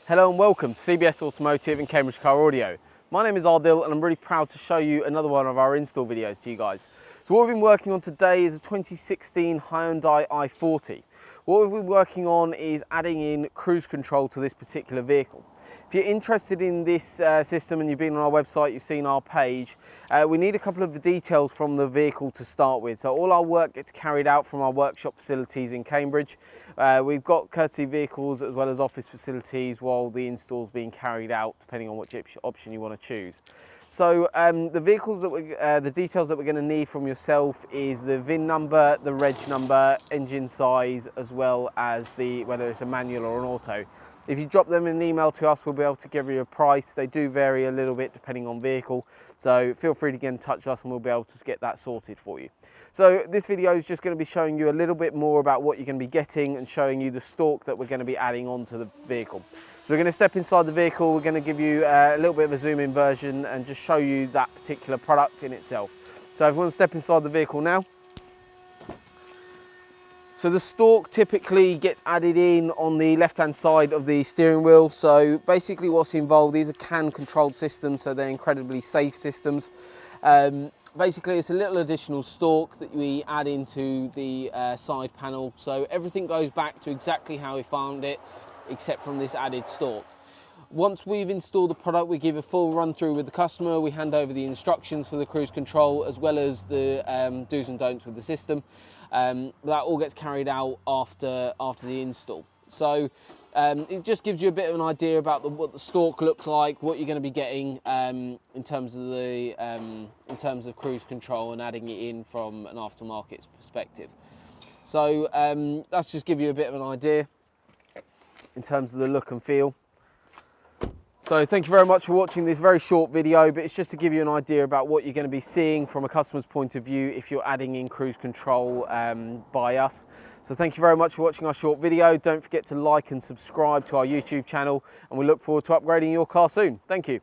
Hello and welcome to CBS Automotive and Cambridge Car Audio. My name is Ardil and I'm really proud to show you another one of our install videos to you guys. So what we've been working on today is a 2016 Hyundai I40. What we've been working on is adding in cruise control to this particular vehicle. If you're interested in this system and you've been on our website, you've seen our page, we need a couple of details from the vehicle to start with. So all our work gets carried out from our workshop facilities in Cambridge. We've got courtesy vehicles as well as office facilities while the install is being carried out, depending on which option you want to choose. So the details that we're going to need from yourself is the VIN number, the reg number, engine size, as well as whether it's a manual or an auto. If you drop them in an email to us, we'll be able to give you a price. They do vary a little bit depending on vehicle, so feel free to get in touch with us and we'll be able to get that sorted for you. So this video is just going to be showing you a little bit more about what you're going to be getting and showing you the stalk that we're going to be adding onto the vehicle. So we're going to step inside the vehicle, we're going to give you a little bit of a zoom in version and just show you that particular product in itself. So if you want to step inside the vehicle now. So the stalk typically gets added in on the left-hand side of the steering wheel. So basically what's involved, these are CAN controlled systems, so they're incredibly safe systems. Basically it's a little additional stalk that we add into the side panel. So everything goes back to exactly how we found it, except from this added stalk. Once we've installed the product, we give a full run through with the customer. We hand over the instructions for the cruise control as well as the do's and don'ts with the system. That all gets carried out after the install. So it just gives you a bit of an idea about what the stalk looks like, what you're going to be getting in terms of cruise control and adding it in from an aftermarket perspective. So that's just give you a bit of an idea in terms of the look and feel. So thank you very much for watching this very short video, but it's just to give you an idea about what you're going to be seeing from a customer's point of view if you're adding in cruise control by us. So thank you very much for watching our short video. Don't forget to like and subscribe to our YouTube channel, and we look forward to upgrading your car soon. Thank you.